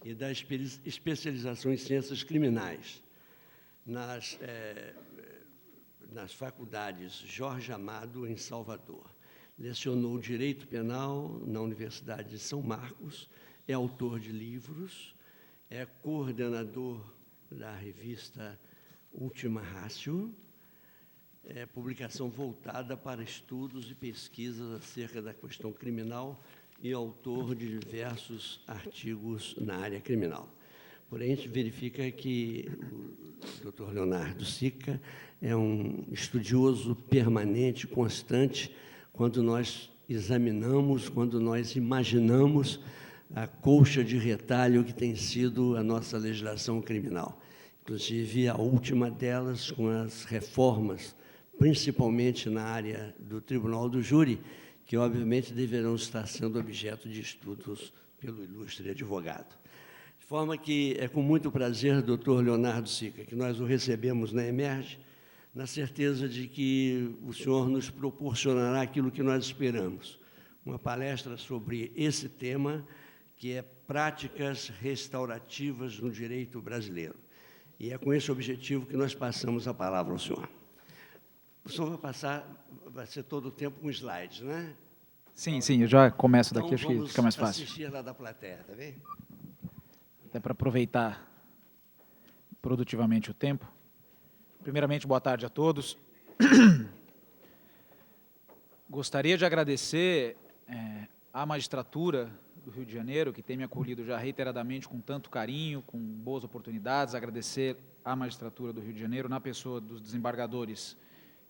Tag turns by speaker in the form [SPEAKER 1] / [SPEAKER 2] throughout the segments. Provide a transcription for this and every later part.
[SPEAKER 1] e da especialização em ciências criminais nas faculdades Jorge Amado, em Salvador. Lecionou Direito Penal na Universidade de São Marcos, é autor de livros, é coordenador da revista Ultima Ratio, publicação voltada para estudos e pesquisas acerca da questão criminal e autor de diversos artigos na área criminal. Porém, a gente verifica que o Dr. Leonardo Sica é um estudioso permanente, constante, quando nós examinamos, quando nós imaginamos a colcha de retalho que tem sido a nossa legislação criminal. Inclusive, a última delas, com as reformas, principalmente na área do Tribunal do Júri, que, obviamente, deverão estar sendo objeto de estudos pelo ilustre advogado. De forma que é com muito prazer, doutor Leonardo Sica, que nós o recebemos na Emerge, na certeza de que o senhor nos proporcionará aquilo que nós esperamos, uma palestra sobre esse tema, que é práticas restaurativas no direito brasileiro. E é com esse objetivo que nós passamos a palavra ao senhor. O senhor vai ser todo o tempo com slides, né?
[SPEAKER 2] Sim, eu já começo daqui,
[SPEAKER 1] então,
[SPEAKER 2] acho que fica mais fácil.
[SPEAKER 1] Assistir lá da plateia, tá bem?
[SPEAKER 2] Até para aproveitar produtivamente o tempo. Primeiramente, boa tarde a todos. Gostaria de agradecer à magistratura do Rio de Janeiro, que tem me acolhido já reiteradamente com tanto carinho, com boas oportunidades, agradecer à magistratura do Rio de Janeiro, na pessoa dos desembargadores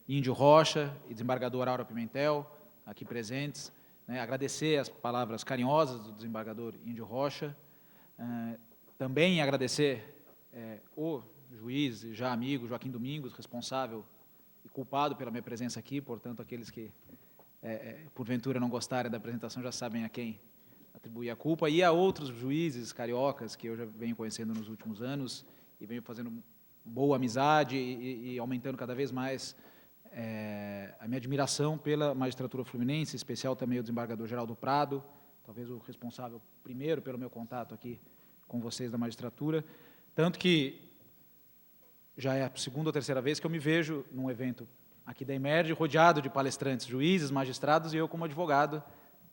[SPEAKER 2] Índio Rocha e desembargador Aura Pimentel, aqui presentes, agradecer as palavras carinhosas do desembargador Índio Rocha, também agradecer o juiz, já amigo, Joaquim Domingos, responsável e culpado pela minha presença aqui, portanto, aqueles que, porventura, não gostarem da apresentação já sabem a quem atribuir a culpa, e a outros juízes cariocas que eu já venho conhecendo nos últimos anos e venho fazendo boa amizade e aumentando cada vez mais a minha admiração pela magistratura fluminense, em especial também o desembargador Geraldo Prado, talvez o responsável primeiro pelo meu contato aqui com vocês da magistratura, tanto que já é a segunda ou terceira vez que eu me vejo num evento aqui da Emerge, rodeado de palestrantes, juízes, magistrados, e eu como advogado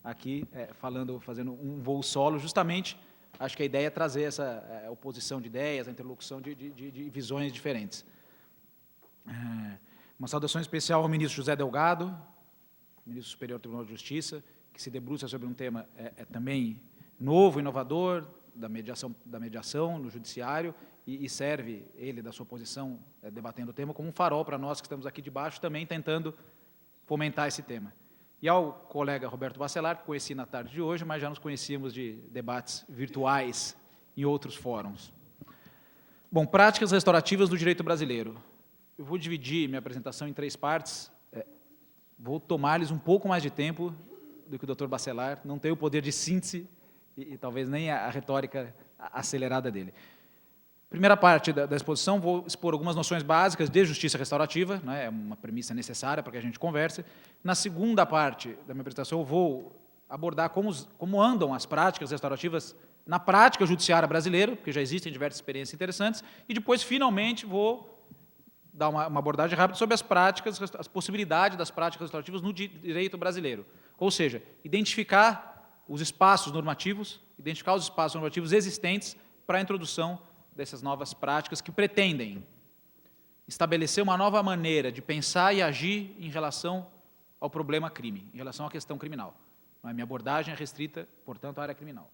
[SPEAKER 2] aqui fazendo um voo solo, justamente, acho que a ideia é trazer essa oposição de ideias, a interlocução de visões diferentes. Uma saudação especial ao ministro José Delgado, ministro superior do Tribunal de Justiça, que se debruça sobre um tema também novo, inovador, da mediação no judiciário, e serve ele, da sua posição, debatendo o tema, como um farol para nós que estamos aqui de baixo, também tentando fomentar esse tema. E ao colega Roberto Bacelar, que conheci na tarde de hoje, mas já nos conhecíamos de debates virtuais em outros fóruns. Bom, práticas restaurativas do direito brasileiro. Eu vou dividir minha apresentação em 3 partes, vou tomar-lhes um pouco mais de tempo do que o Dr. Bacelar, não tenho o poder de síntese e talvez nem a retórica acelerada dele. Primeira parte da exposição, vou expor algumas noções básicas de justiça restaurativa, é uma premissa necessária para que a gente converse. Na segunda parte da minha apresentação, eu vou abordar como andam as práticas restaurativas na prática judiciária brasileira, porque já existem diversas experiências interessantes, e depois, finalmente, vou dar uma abordagem rápida sobre as possibilidades das práticas restaurativas no direito brasileiro. Ou seja, identificar os espaços normativos existentes para a introdução dessas novas práticas que pretendem estabelecer uma nova maneira de pensar e agir em relação ao problema crime, em relação à questão criminal. A minha abordagem é restrita, portanto, à área criminal.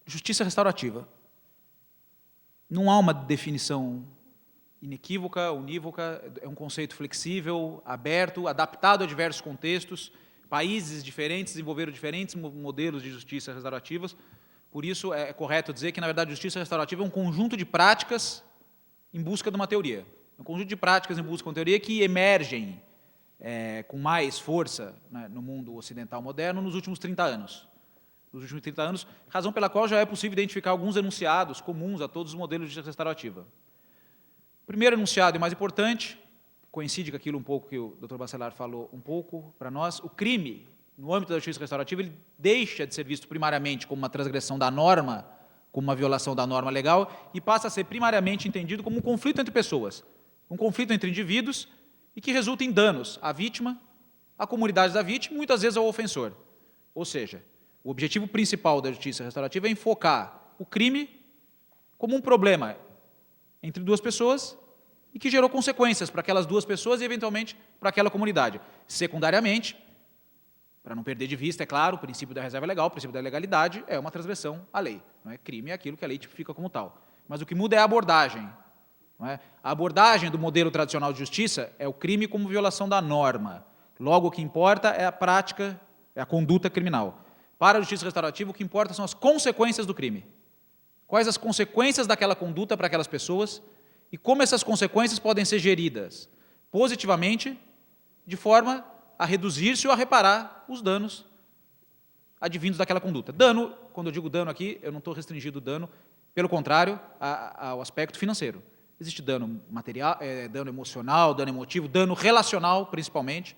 [SPEAKER 2] Justiça restaurativa. Não há uma definição inequívoca, unívoca, é um conceito flexível, aberto, adaptado a diversos contextos, países diferentes desenvolveram diferentes modelos de justiça restaurativas. Por isso, é correto dizer que, na verdade, a justiça restaurativa é um conjunto de práticas em busca de uma teoria. É um conjunto de práticas em busca de uma teoria que emergem com mais força no mundo ocidental moderno nos últimos 30 anos. Nos últimos 30 anos, razão pela qual já é possível identificar alguns enunciados comuns a todos os modelos de justiça restaurativa. O primeiro enunciado e mais importante, coincide com aquilo um pouco que o Dr. Bacelar falou um pouco para nós, o crime no âmbito da justiça restaurativa, ele deixa de ser visto primariamente como uma transgressão da norma, como uma violação da norma legal, e passa a ser primariamente entendido como um conflito entre pessoas, um conflito entre indivíduos, e que resulta em danos à vítima, à comunidade da vítima e muitas vezes ao ofensor. Ou seja, o objetivo principal da justiça restaurativa é enfocar o crime como um problema entre duas pessoas e que gerou consequências para aquelas duas pessoas e, eventualmente, para aquela comunidade. Secundariamente, para não perder de vista, é claro, o princípio da reserva legal, o princípio da legalidade é uma transgressão à lei. Não é? Crime é aquilo que a lei tipifica como tal. Mas o que muda é a abordagem. Não é? A abordagem do modelo tradicional de justiça é o crime como violação da norma. Logo, o que importa é a prática, é a conduta criminal. Para a justiça restaurativa, o que importa são as consequências do crime. Quais as consequências daquela conduta para aquelas pessoas e como essas consequências podem ser geridas positivamente, de forma a reduzir-se ou a reparar os danos advindos daquela conduta. Dano, quando eu digo dano aqui, eu não estou restringindo o dano, pelo contrário, ao aspecto financeiro. Existe dano material, dano emocional, dano emotivo, dano relacional, principalmente.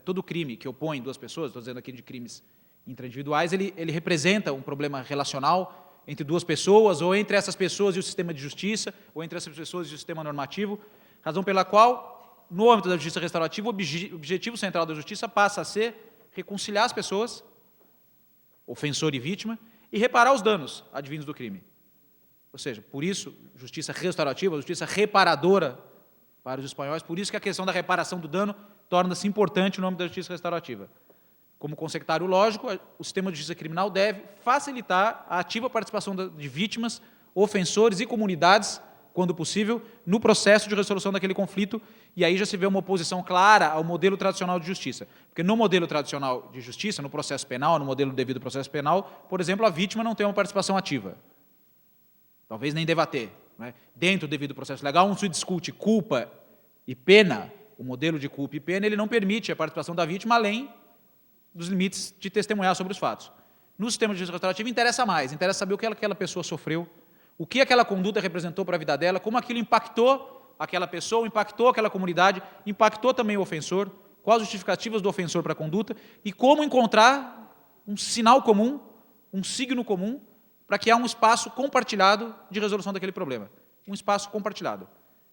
[SPEAKER 2] Todo crime que opõe duas pessoas, estou dizendo aqui de crimes intraindividuais, ele representa um problema relacional entre duas pessoas, ou entre essas pessoas e o sistema de justiça, ou entre essas pessoas e o sistema normativo, razão pela qual, no âmbito da justiça restaurativa, o objetivo central da justiça passa a ser reconciliar as pessoas, ofensor e vítima, e reparar os danos advindos do crime. Ou seja, por isso, justiça restaurativa, justiça reparadora para os espanhóis, por isso que a questão da reparação do dano torna-se importante no âmbito da justiça restaurativa. Como consectário lógico, o sistema de justiça criminal deve facilitar a ativa participação de vítimas, ofensores e comunidades, quando possível, no processo de resolução daquele conflito, e aí já se vê uma oposição clara ao modelo tradicional de justiça. Porque no modelo tradicional de justiça, no processo penal, no modelo do devido processo penal, por exemplo, a vítima não tem uma participação ativa. Talvez nem deva ter. Não é? Dentro do devido processo legal, onde se discute culpa e pena, o modelo de culpa e pena, ele não permite a participação da vítima além dos limites de testemunhar sobre os fatos. No sistema de justiça restaurativa interessa mais, interessa saber o que aquela pessoa sofreu, o que aquela conduta representou para a vida dela, como aquilo impactou aquela pessoa, impactou aquela comunidade, impactou também o ofensor, quais as justificativas do ofensor para a conduta e como encontrar um sinal comum, um signo comum, para que há um espaço compartilhado de resolução daquele problema. Um espaço compartilhado.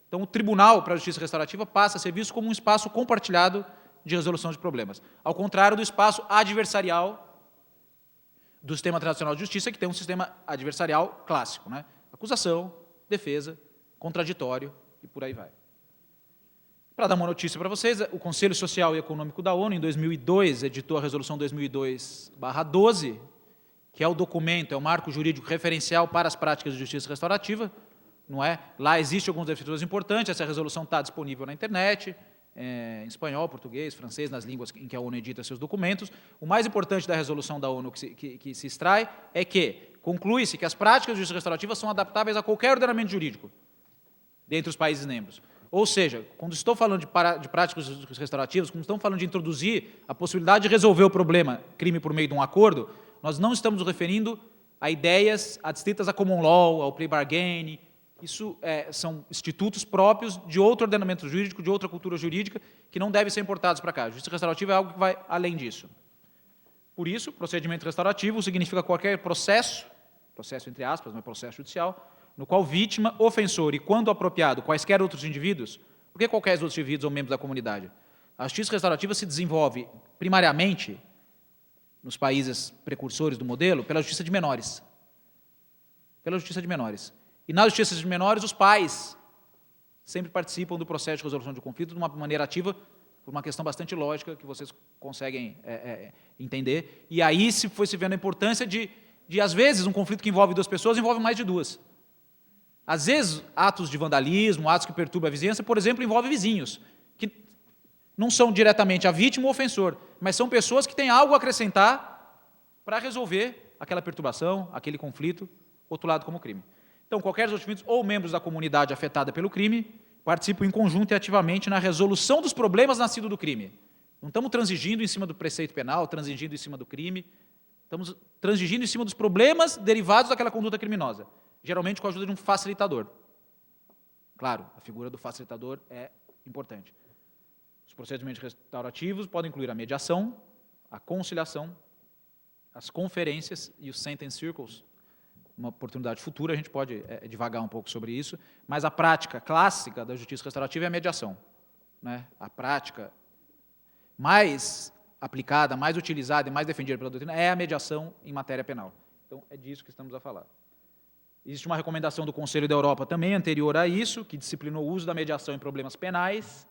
[SPEAKER 2] Então, o tribunal para a justiça restaurativa passa a ser visto como um espaço compartilhado de resolução de problemas. Ao contrário do espaço adversarial do sistema tradicional de justiça, que tem um sistema adversarial clássico, né? Acusação, defesa, contraditório e por aí vai. Para dar uma notícia para vocês, o Conselho Social e Econômico da ONU, em 2002, editou a Resolução 2002/12, que é o documento, é o marco jurídico referencial para as práticas de justiça restaurativa, não é? Lá existem algumas definições importantes, essa resolução está disponível na internet, em espanhol, português, francês, nas línguas em que a ONU edita seus documentos. O mais importante da resolução da ONU que se extrai é que conclui-se que as práticas de justiça restaurativa são adaptáveis a qualquer ordenamento jurídico dentre os países membros. Ou seja, quando estou falando de práticas restaurativas, quando estamos falando de introduzir a possibilidade de resolver o problema, crime por meio de um acordo, nós não estamos nos referindo a ideias adstritas à common law, ao plea bargain. Isso são institutos próprios de outro ordenamento jurídico, de outra cultura jurídica, que não devem ser importados para cá. A justiça restaurativa é algo que vai além disso. Por isso, procedimento restaurativo significa qualquer processo entre aspas, mas processo judicial, no qual vítima, ofensor e, quando apropriado, quaisquer outros indivíduos, por que qualquer outros indivíduos ou membros da comunidade? A justiça restaurativa se desenvolve, primariamente, nos países precursores do modelo, pela justiça de menores. Pela justiça de menores. E na justiça de menores, os pais sempre participam do processo de resolução de conflito de uma maneira ativa, por uma questão bastante lógica, que vocês conseguem entender. E aí se foi se vendo a importância de, às vezes, um conflito que envolve duas pessoas, envolve mais de duas. Às vezes, atos de vandalismo, atos que perturbam a vizinhança, por exemplo, envolvem vizinhos, que não são diretamente a vítima ou o ofensor, mas são pessoas que têm algo a acrescentar para resolver aquela perturbação, aquele conflito, rotulado como crime. Então, qualquer dos indivíduos ou membros da comunidade afetada pelo crime participam em conjunto e ativamente na resolução dos problemas nascidos do crime. Não estamos transigindo em cima do preceito penal, transigindo em cima do crime, estamos transigindo em cima dos problemas derivados daquela conduta criminosa, geralmente com a ajuda de um facilitador. Claro, a figura do facilitador é importante. Os procedimentos restaurativos podem incluir a mediação, a conciliação, as conferências e os sentence circles. Uma oportunidade futura, a gente pode divagar um pouco sobre isso, mas a prática clássica da justiça restaurativa é a mediação, né? A prática mais aplicada, mais utilizada e mais defendida pela doutrina é a mediação em matéria penal. Então, é disso que estamos a falar. Existe uma recomendação do Conselho da Europa também anterior a isso, que disciplinou o uso da mediação em problemas penais.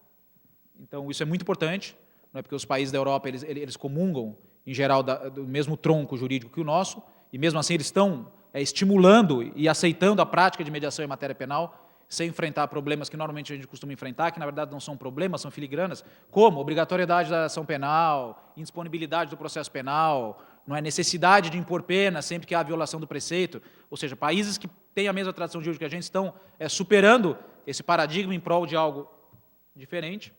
[SPEAKER 2] Então, isso é muito importante, não é porque os países da Europa eles comungam, em geral, do mesmo tronco jurídico que o nosso, e mesmo assim eles estão estimulando e aceitando a prática de mediação em matéria penal, sem enfrentar problemas que normalmente a gente costuma enfrentar, que na verdade não são problemas, são filigranas, como obrigatoriedade da ação penal, indisponibilidade do processo penal, não é necessidade de impor pena sempre que há violação do preceito, ou seja, países que têm a mesma tradição jurídica que a gente estão superando esse paradigma em prol de algo diferente.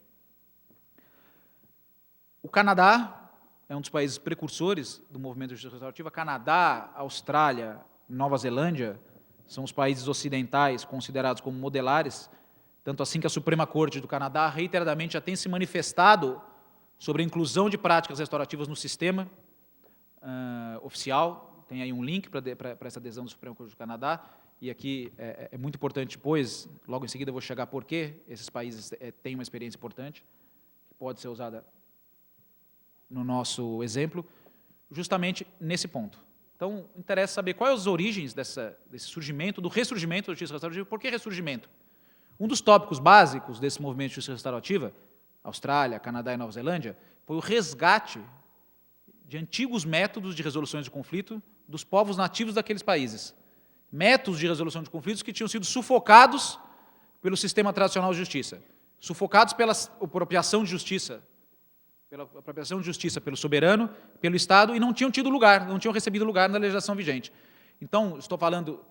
[SPEAKER 2] O Canadá é um dos países precursores do movimento de justiça restaurativa. Canadá, Austrália, Nova Zelândia são os países ocidentais considerados como modelares, tanto assim que a Suprema Corte do Canadá reiteradamente já tem se manifestado sobre a inclusão de práticas restaurativas no sistema oficial. Tem aí um link para essa adesão da Suprema Corte do Canadá, e aqui é muito importante, pois, logo em seguida eu vou chegar por que esses países têm uma experiência importante, que pode ser usada no nosso exemplo, justamente nesse ponto. Então, interessa saber quais as origens desse surgimento, do ressurgimento da justiça restaurativa. Por que ressurgimento? Um dos tópicos básicos desse movimento de justiça restaurativa, Austrália, Canadá e Nova Zelândia, foi o resgate de antigos métodos de resoluções de conflito dos povos nativos daqueles países. Métodos de resolução de conflitos que tinham sido sufocados pelo sistema tradicional de justiça, sufocados pela apropriação de justiça, pelo soberano, pelo Estado, e não tinham tido lugar, não tinham recebido lugar na legislação vigente. Então, estou falando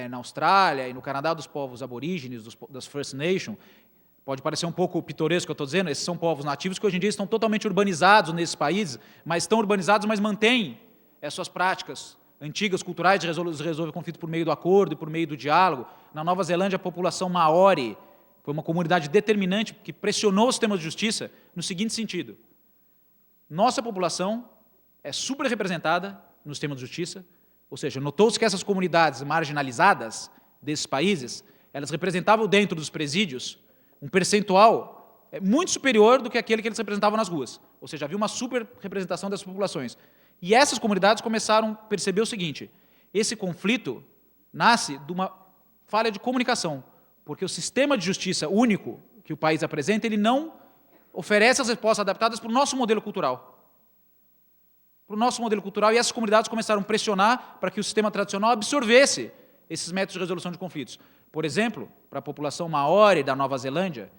[SPEAKER 2] na Austrália e no Canadá dos povos aborígenes, das First Nations. Pode parecer um pouco pitoresco o que eu estou dizendo, esses são povos nativos que hoje em dia estão totalmente urbanizados nesses países, mas estão urbanizados, mas mantêm as suas práticas antigas, culturais, de resolver conflito por meio do acordo e por meio do diálogo. Na Nova Zelândia, a população maori foi uma comunidade determinante que pressionou o sistema de justiça no seguinte sentido: nossa população é superrepresentada no sistema de justiça, ou seja, notou-se que essas comunidades marginalizadas desses países, elas representavam dentro dos presídios um percentual muito superior do que aquele que eles representavam nas ruas. Ou seja, havia uma superrepresentação dessas populações. E essas comunidades começaram a perceber o seguinte: esse conflito nasce de uma falha de comunicação, porque o sistema de justiça único que o país apresenta, ele não oferece as respostas adaptadas para o nosso modelo cultural. Para o nosso modelo cultural, e essas comunidades começaram a pressionar para que o sistema tradicional absorvesse esses métodos de resolução de conflitos. Por exemplo, para a população maori da Nova Zelândia,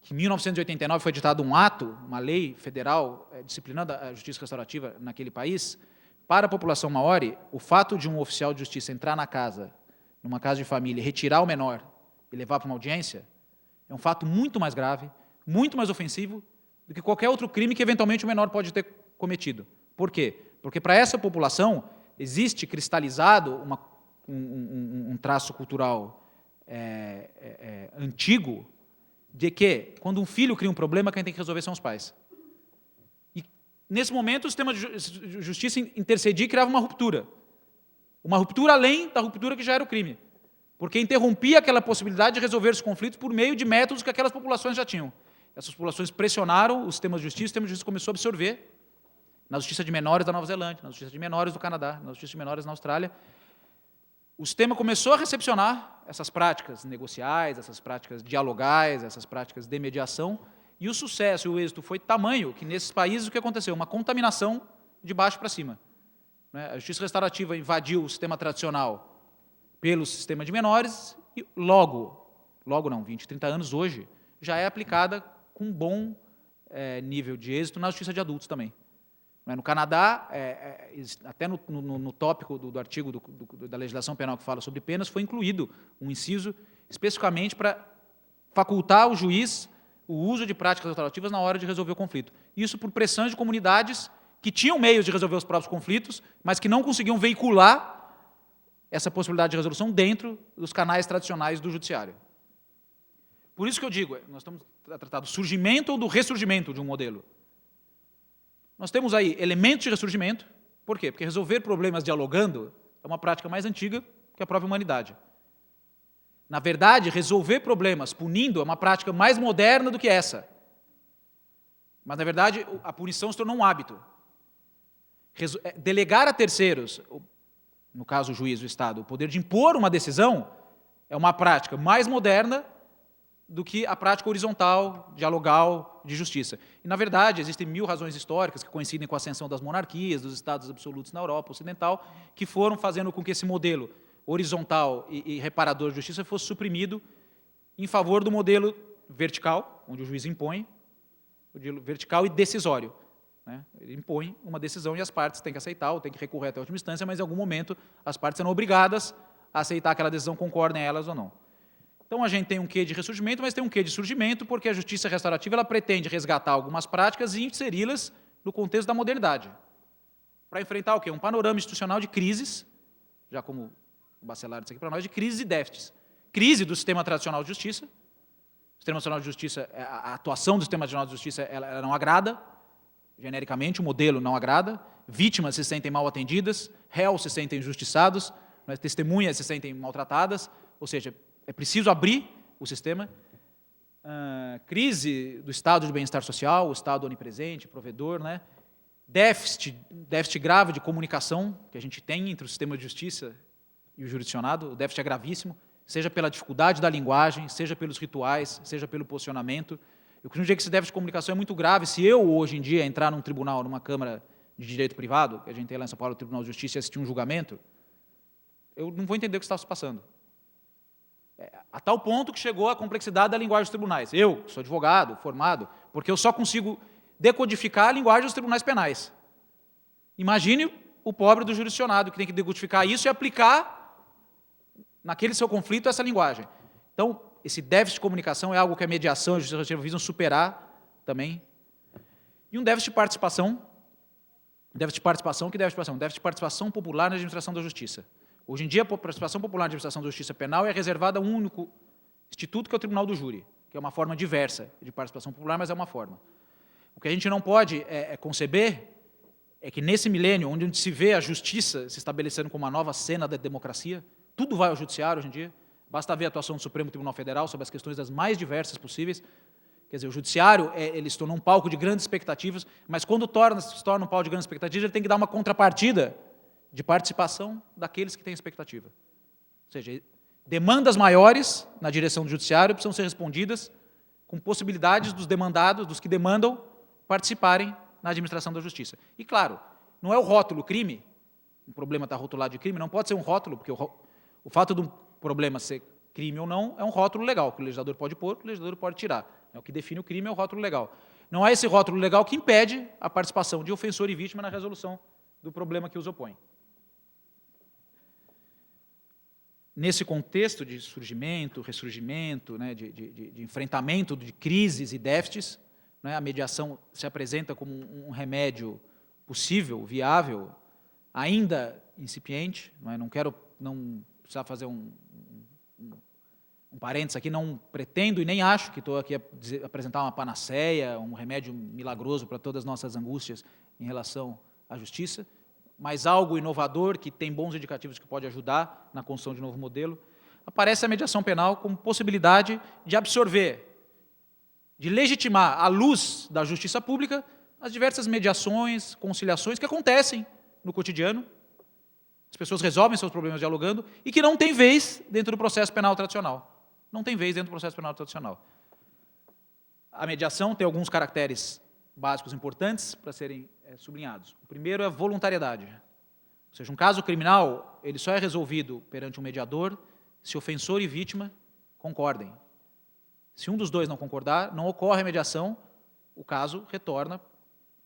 [SPEAKER 2] que em 1989 foi editado um ato, uma lei federal disciplinando a justiça restaurativa naquele país. Para a população maori, o fato de um oficial de justiça entrar na casa, numa casa de família, retirar o menor e levar para uma audiência, é um fato muito mais grave, muito mais ofensivo do que qualquer outro crime que eventualmente o menor pode ter cometido. Por quê? Porque para essa população existe cristalizado um traço cultural antigo de que, quando um filho cria um problema, quem tem que resolver são os pais. E, nesse momento, o sistema de justiça intercedia e criava uma ruptura além da ruptura que já era o crime, porque interrompia aquela possibilidade de resolver os conflitos por meio de métodos que aquelas populações já tinham. Essas populações pressionaram o sistema de justiça, o sistema de justiça começou a absorver na justiça de menores da Nova Zelândia, na justiça de menores do Canadá, na justiça de menores na Austrália. O sistema começou a recepcionar essas práticas negociais, essas práticas dialogais, essas práticas de mediação, e o sucesso e o êxito foi tamanho que, nesses países, o que aconteceu? Uma contaminação de baixo para cima. A justiça restaurativa invadiu o sistema tradicional pelo sistema de menores e logo não, 20, 30 anos hoje, já é aplicada com um bom nível de êxito na justiça de adultos também. No Canadá, até no tópico do artigo da legislação penal que fala sobre penas, foi incluído um inciso especificamente para facultar o juiz o uso de práticas restaurativas na hora de resolver o conflito. Isso por pressão de comunidades que tinham meios de resolver os próprios conflitos, mas que não conseguiam veicular essa possibilidade de resolução dentro dos canais tradicionais do judiciário. Por isso que eu digo, nós estamos a tratar do surgimento ou do ressurgimento de um modelo. Nós temos aí elementos de ressurgimento. Por quê? Porque resolver problemas dialogando é uma prática mais antiga que a própria humanidade. Na verdade, resolver problemas punindo é uma prática mais moderna do que essa. Mas, na verdade, a punição se tornou um hábito. Delegar a terceiros, no caso o juiz, o Estado, o poder de impor uma decisão é uma prática mais moderna do que a prática horizontal, dialogal, de justiça. E, na verdade, existem 1000 razões históricas que coincidem com a ascensão das monarquias, dos estados absolutos na Europa Ocidental, que foram fazendo com que esse modelo horizontal e reparador de justiça fosse suprimido em favor do modelo vertical, onde o juiz impõe, modelo vertical e decisório. Ele impõe uma decisão e as partes têm que aceitar ou têm que recorrer até a última instância, mas em algum momento as partes serão obrigadas a aceitar aquela decisão, concordem elas ou não. Então a gente tem um quê de ressurgimento, mas tem um quê de surgimento, porque a justiça restaurativa ela pretende resgatar algumas práticas e inseri-las no contexto da modernidade. Para enfrentar o quê? Um panorama institucional de crises, já como o Bacelar disse aqui para nós, de crises e déficits. Crise do sistema tradicional de justiça. O sistema tradicional de justiça, a atuação do sistema tradicional de justiça ela não agrada, genericamente, o modelo não agrada, vítimas se sentem mal atendidas, réus se sentem injustiçados, testemunhas se sentem maltratadas, ou seja, é preciso abrir o sistema. Crise do estado de bem-estar social, o estado onipresente, provedor, déficit grave de comunicação que a gente tem entre o sistema de justiça e o jurisdicionado, o déficit é gravíssimo, seja pela dificuldade da linguagem, seja pelos rituais, seja pelo posicionamento. Eu costumo dizer que esse déficit de comunicação é muito grave. Se eu, hoje em dia, entrar num tribunal, numa Câmara de Direito Privado, que a gente tem lá em São Paulo, o Tribunal de Justiça, e assistir um julgamento, eu não vou entender o que está se passando. A tal ponto que chegou a complexidade da linguagem dos tribunais. Eu, que sou advogado, formado, porque eu só consigo decodificar a linguagem dos tribunais penais. Imagine o pobre do jurisdicionado, que tem que decodificar isso e aplicar, naquele seu conflito, essa linguagem. Então, esse déficit de comunicação é algo que a mediação e a justiça restaurativa visam superar também. E um déficit de participação. Déficit de participação, que déficit de participação? Déficit de participação popular na administração da justiça. Hoje em dia, a participação popular na administração da justiça penal é reservada a um único instituto, que é o Tribunal do Júri, que é uma forma diversa de participação popular, mas é uma forma. O que a gente não pode conceber é que, nesse milênio, onde se vê a justiça se estabelecendo como uma nova cena da democracia, tudo vai ao judiciário hoje em dia, basta ver a atuação do Supremo Tribunal Federal sobre as questões das mais diversas possíveis. Quer dizer, o judiciário ele se tornou um palco de grandes expectativas, mas quando se torna um palco de grandes expectativas, ele tem que dar uma contrapartida de participação daqueles que têm expectativa. Ou seja, demandas maiores na direção do judiciário precisam ser respondidas com possibilidades dos demandados, dos que demandam, participarem na administração da justiça. E, claro, não é o rótulo crime, o problema está rotulado de crime, não pode ser um rótulo, porque o fato de um problema ser crime ou não é um rótulo legal, que o legislador pode pôr, que o legislador pode tirar. O que define o crime é o rótulo legal. Não é esse rótulo legal que impede a participação de ofensor e vítima na resolução do problema que os opõe. Nesse contexto de surgimento, ressurgimento, de enfrentamento de crises e déficits, a mediação se apresenta como um remédio possível, viável, ainda incipiente. Não quero precisar fazer um parênteses aqui, não pretendo e nem acho que estou aqui a apresentar uma panaceia, um remédio milagroso para todas as nossas angústias em relação à justiça, mas algo inovador, que tem bons indicativos que pode ajudar na construção de um novo modelo. Aparece a mediação penal como possibilidade de absorver, de legitimar, à luz da justiça pública, as diversas mediações, conciliações que acontecem no cotidiano. As pessoas resolvem seus problemas dialogando e que não tem vez dentro do processo penal tradicional. Não tem vez dentro do processo penal tradicional. A mediação tem alguns caracteres básicos importantes para serem sublinhados. O primeiro é a voluntariedade. Ou seja, um caso criminal, ele só é resolvido perante um mediador se ofensor e vítima concordem. Se um dos dois não concordar, não ocorre a mediação, o caso retorna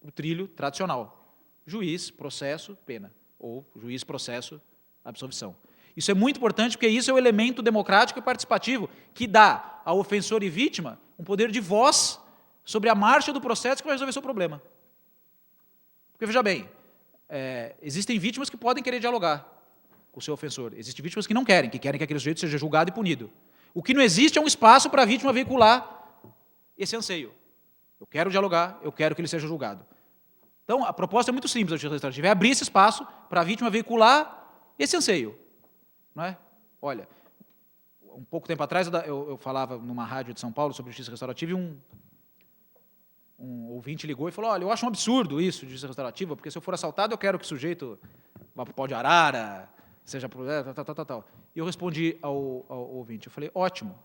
[SPEAKER 2] para o trilho tradicional. Juiz, processo, pena. Ou juiz, processo, absolvição. Isso é muito importante, porque isso é o elemento democrático e participativo que dá ao ofensor e vítima um poder de voz sobre a marcha do processo que vai resolver seu problema. Porque, veja bem, existem vítimas que podem querer dialogar com o seu ofensor. Existem vítimas que não querem, que aquele sujeito seja julgado e punido. O que não existe é um espaço para a vítima veicular esse anseio. Eu quero dialogar, eu quero que ele seja julgado. Então, a proposta é muito simples da justiça restaurativa, é abrir esse espaço para a vítima veicular esse anseio. Não é? Olha, um pouco tempo atrás eu falava numa rádio de São Paulo sobre justiça restaurativa e um ouvinte ligou e falou, olha, eu acho um absurdo isso de justiça restaurativa, porque se eu for assaltado eu quero que o sujeito vá para o pau de arara, seja por... tal. E eu respondi ao ouvinte, eu falei, ótimo,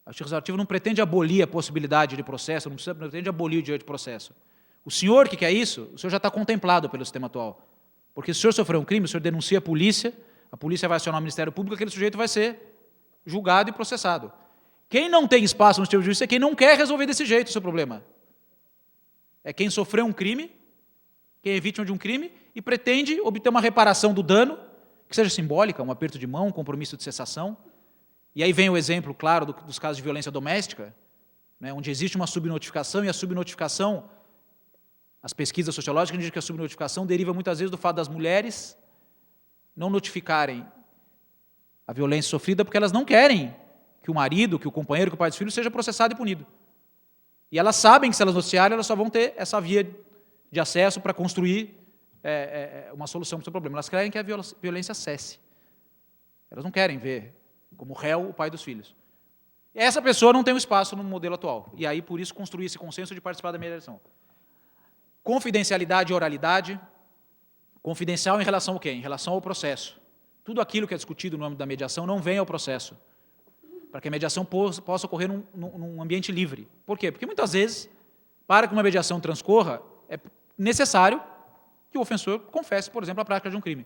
[SPEAKER 2] a justiça restaurativa não pretende abolir a possibilidade de processo, não pretende abolir o direito de processo. O senhor que quer isso, o senhor já está contemplado pelo sistema atual. Porque se o senhor sofrer um crime, o senhor denuncia a polícia vai acionar o Ministério Público, aquele sujeito vai ser julgado e processado. Quem não tem espaço no sistema de justiça é quem não quer resolver desse jeito o seu problema. É quem sofreu um crime, quem é vítima de um crime e pretende obter uma reparação do dano, que seja simbólica, um aperto de mão, um compromisso de cessação. E aí vem o exemplo, claro, dos casos de violência doméstica, né, onde existe uma subnotificação, e a subnotificação, as pesquisas sociológicas indicam que a subnotificação deriva muitas vezes do fato das mulheres não notificarem a violência sofrida porque elas não querem que o marido, que o companheiro, que o pai dos filhos seja processado e punido. E elas sabem que se elas noticiarem, elas só vão ter essa via de acesso para construir uma solução para o seu problema. Elas querem que a violência cesse. Elas não querem ver como réu o pai dos filhos. E essa pessoa não tem um espaço no modelo atual. E aí, por isso, construir esse consenso de participar da mediação. Confidencialidade e oralidade. Confidencial em relação ao quê? Em relação ao processo. Tudo aquilo que é discutido no âmbito da mediação não vem ao processo, para que a mediação possa ocorrer num ambiente livre. Por quê? Porque muitas vezes, para que uma mediação transcorra, é necessário que o ofensor confesse, por exemplo, a prática de um crime.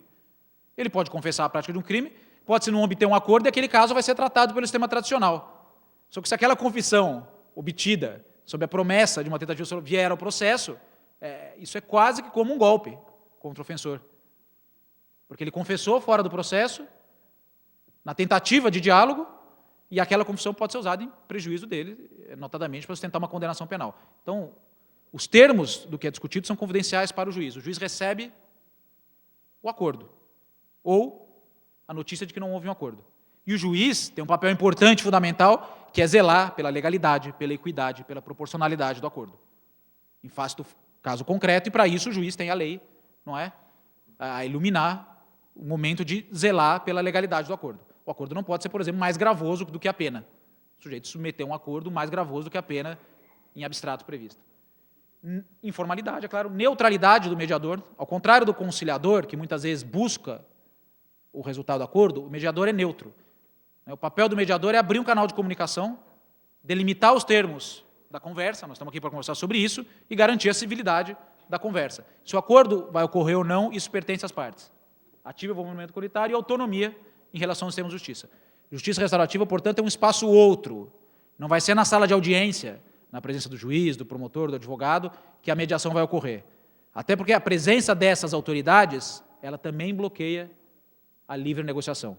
[SPEAKER 2] Ele pode confessar a prática de um crime, pode-se não obter um acordo e aquele caso vai ser tratado pelo sistema tradicional. Só que se aquela confissão obtida sob a promessa de uma tentativa vier ao processo, isso é quase que como um golpe contra o ofensor. Porque ele confessou fora do processo, na tentativa de diálogo, e aquela confissão pode ser usada em prejuízo dele, notadamente, para sustentar uma condenação penal. Então, os termos do que é discutido são confidenciais para o juiz. O juiz recebe o acordo, ou a notícia de que não houve um acordo. E o juiz tem um papel importante, fundamental, que é zelar pela legalidade, pela equidade, pela proporcionalidade do acordo. Em face do caso concreto, e para isso o juiz tem a lei, não é? A iluminar o momento de zelar pela legalidade do acordo. O acordo não pode ser, por exemplo, mais gravoso do que a pena. O sujeito submeter um acordo mais gravoso do que a pena em abstrato prevista. Informalidade, é claro. Neutralidade do mediador. Ao contrário do conciliador, que muitas vezes busca o resultado do acordo, o mediador é neutro. O papel do mediador é abrir um canal de comunicação, delimitar os termos da conversa, nós estamos aqui para conversar sobre isso, e garantir a civilidade da conversa. Se o acordo vai ocorrer ou não, isso pertence às partes. Ativa o envolvimento comunitário e autonomia em relação ao sistema de justiça. Justiça restaurativa, portanto, é um espaço outro. Não vai ser na sala de audiência, na presença do juiz, do promotor, do advogado, que a mediação vai ocorrer. Até porque a presença dessas autoridades, ela também bloqueia a livre negociação.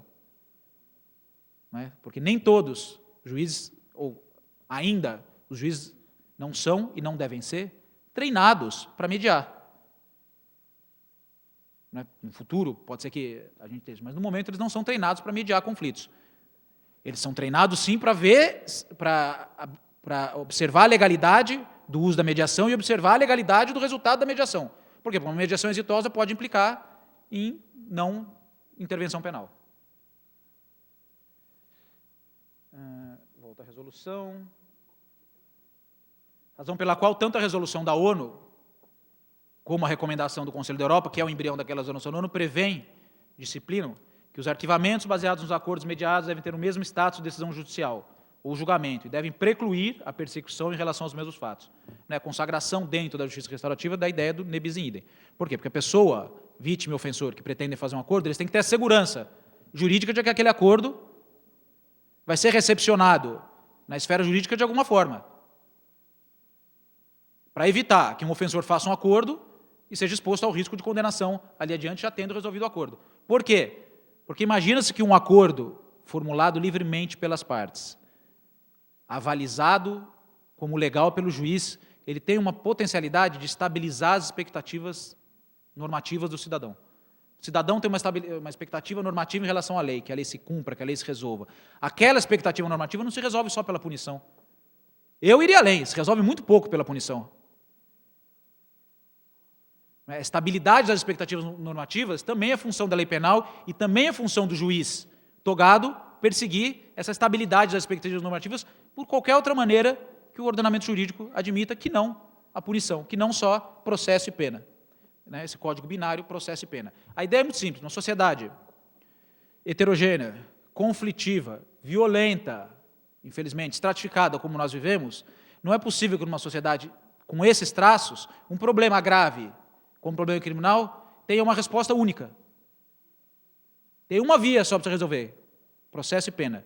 [SPEAKER 2] Não é? Porque nem todos juízes, ou ainda os juízes não são e não devem ser, treinados para mediar. No futuro, pode ser que a gente esteja, mas no momento eles não são treinados para mediar conflitos. Eles são treinados, sim, para ver, para observar a legalidade do uso da mediação e observar a legalidade do resultado da mediação. Por quê? Porque uma mediação exitosa pode implicar em não intervenção penal. Volta à resolução. Razão pela qual tanto a resolução da ONU como a recomendação do Conselho da Europa, que é o embrião daquela resolução da ONU, prevêem, disciplinam, que os arquivamentos baseados nos acordos mediados devem ter o mesmo status de decisão judicial ou julgamento e devem precluir a persecução em relação aos mesmos fatos. A consagração dentro da justiça restaurativa da ideia do ne bis in idem. Por quê? Porque a pessoa, vítima e ofensor, que pretendem fazer um acordo, eles têm que ter a segurança jurídica de que aquele acordo vai ser recepcionado na esfera jurídica de alguma forma, para evitar que um ofensor faça um acordo e seja exposto ao risco de condenação ali adiante, já tendo resolvido o acordo. Por quê? Porque imagina-se que um acordo formulado livremente pelas partes, avalizado como legal pelo juiz, ele tem uma potencialidade de estabilizar as expectativas normativas do cidadão. O cidadão tem uma expectativa normativa em relação à lei, que a lei se cumpra, que a lei se resolva. Aquela expectativa normativa não se resolve só pela punição. Eu iria além, se resolve muito pouco pela punição. A estabilidade das expectativas normativas também é função da lei penal e também é função do juiz togado perseguir essa estabilidade das expectativas normativas por qualquer outra maneira que o ordenamento jurídico admita, que não a punição, que não só processo e pena. Esse código binário, processo e pena. A ideia é muito simples. Uma sociedade heterogênea, conflitiva, violenta, infelizmente, estratificada como nós vivemos, não é possível que numa sociedade com esses traços, um problema grave, como problema criminal, tenha uma resposta única. Tem uma via só para você resolver, processo e pena.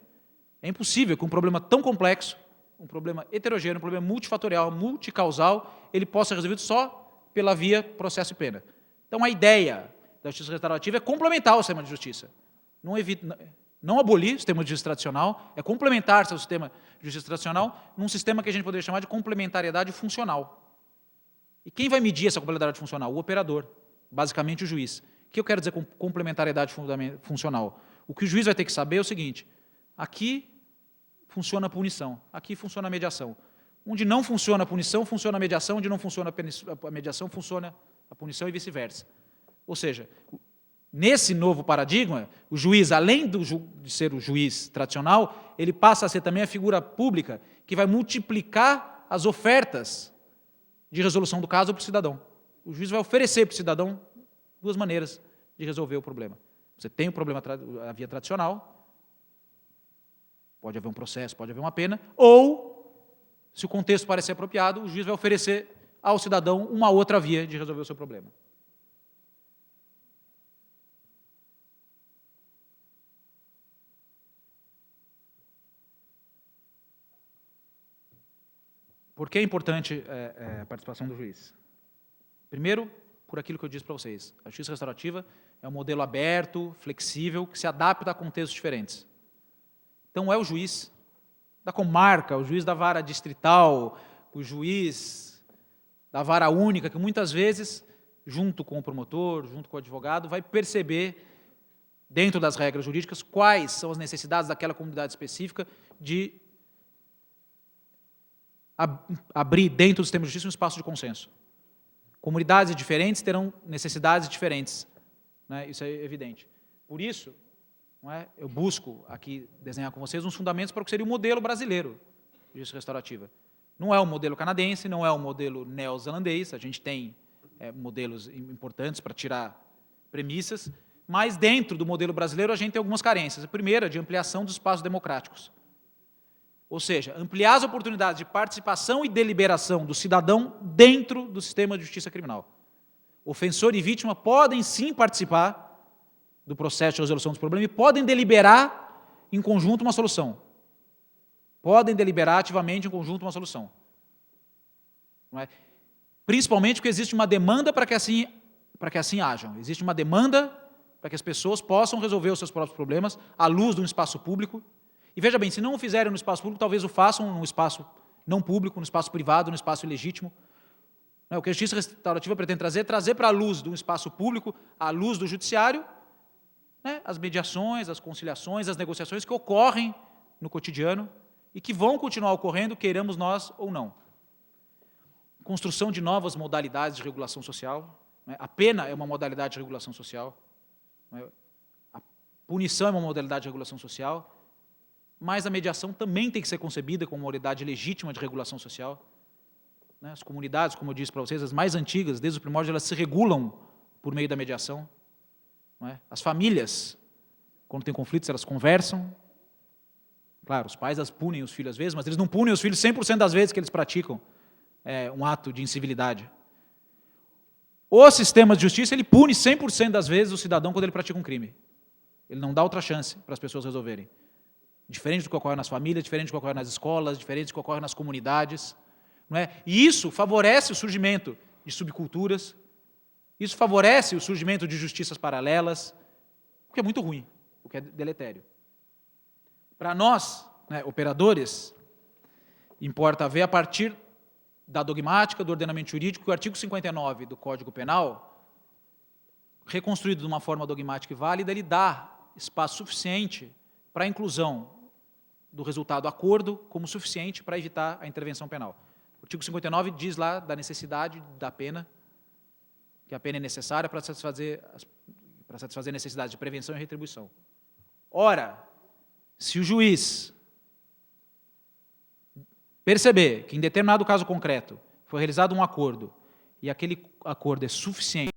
[SPEAKER 2] É impossível que um problema tão complexo, um problema heterogêneo, um problema multifatorial, multicausal, ele possa ser resolvido só pela via processo e pena. Então, a ideia da justiça restaurativa é complementar o sistema de justiça. Não abolir o sistema de justiça tradicional, é complementar-se ao sistema de justiça tradicional num sistema que a gente poderia chamar de complementariedade funcional. E quem vai medir essa complementariedade funcional? O operador, basicamente o juiz. O que eu quero dizer com complementariedade funcional? O que o juiz vai ter que saber é o seguinte: aqui funciona a punição, aqui funciona a mediação. Onde não funciona a punição, funciona a mediação, onde não funciona a mediação, funciona a punição e vice-versa. Ou seja, nesse novo paradigma, o juiz, além de ser o juiz tradicional, ele passa a ser também a figura pública que vai multiplicar as ofertas de resolução do caso para o cidadão. O juiz vai oferecer para o cidadão duas maneiras de resolver o problema. Você tem o problema, a via tradicional, pode haver um processo, pode haver uma pena, ou, se o contexto parecer apropriado, o juiz vai oferecer ao cidadão uma outra via de resolver o seu problema. Por que é importante a participação do juiz? Primeiro, por aquilo que eu disse para vocês. A justiça restaurativa é um modelo aberto, flexível, que se adapta a contextos diferentes. Então, é o juiz da comarca, o juiz da vara distrital, o juiz da vara única, que muitas vezes, junto com o promotor, junto com o advogado, vai perceber, dentro das regras jurídicas, quais são as necessidades daquela comunidade específica de abrir dentro do sistema de justiça um espaço de consenso. Comunidades diferentes terão necessidades diferentes, isso é evidente. Por isso, eu busco aqui desenhar com vocês uns fundamentos para o que seria o modelo brasileiro de justiça restaurativa. Não é o modelo canadense, não é o modelo neozelandês, a gente tem modelos importantes para tirar premissas, mas dentro do modelo brasileiro a gente tem algumas carências. A primeira, de ampliação dos espaços democráticos. Ou seja, ampliar as oportunidades de participação e deliberação do cidadão dentro do sistema de justiça criminal. Ofensor e vítima podem sim participar do processo de resolução dos problemas e podem deliberar em conjunto uma solução. Podem deliberar ativamente em conjunto uma solução. Não é? Principalmente porque existe uma demanda para que assim hajam. Existe uma demanda para que as pessoas possam resolver os seus próprios problemas à luz de um espaço público. E veja bem, se não o fizerem no espaço público, talvez o façam num espaço não público, no espaço privado, no espaço ilegítimo. O que a justiça restaurativa pretende trazer é trazer para a luz de um espaço público, à luz do judiciário, as mediações, as conciliações, as negociações que ocorrem no cotidiano e que vão continuar ocorrendo, queiramos nós ou não. Construção de novas modalidades de regulação social. A pena é uma modalidade de regulação social. A punição é uma modalidade de regulação social. Mas a mediação também tem que ser concebida como uma modalidade legítima de regulação social. As comunidades, como eu disse para vocês, as mais antigas, desde os primórdios, elas se regulam por meio da mediação. As famílias, quando tem conflitos, elas conversam. Claro, os pais punem os filhos às vezes, mas eles não punem os filhos 100% das vezes que eles praticam um ato de incivilidade. O sistema de justiça, ele pune 100% das vezes o cidadão quando ele pratica um crime. Ele não dá outra chance para as pessoas resolverem. Diferente do que ocorre nas famílias, diferente do que ocorre nas escolas, diferente do que ocorre nas comunidades. E isso favorece o surgimento de subculturas, isso favorece o surgimento de justiças paralelas, o que é muito ruim, o que é deletério. Para nós, operadores, importa ver a partir da dogmática, do ordenamento jurídico, que o artigo 59 do Código Penal, reconstruído de uma forma dogmática e válida, ele dá espaço suficiente para a inclusão do resultado acordo como suficiente para evitar a intervenção penal. O artigo 59 diz lá da necessidade da pena, que a pena é necessária para satisfazer necessidades de prevenção e retribuição. Ora, se o juiz perceber que, em determinado caso concreto, foi realizado um acordo, e aquele acordo é suficiente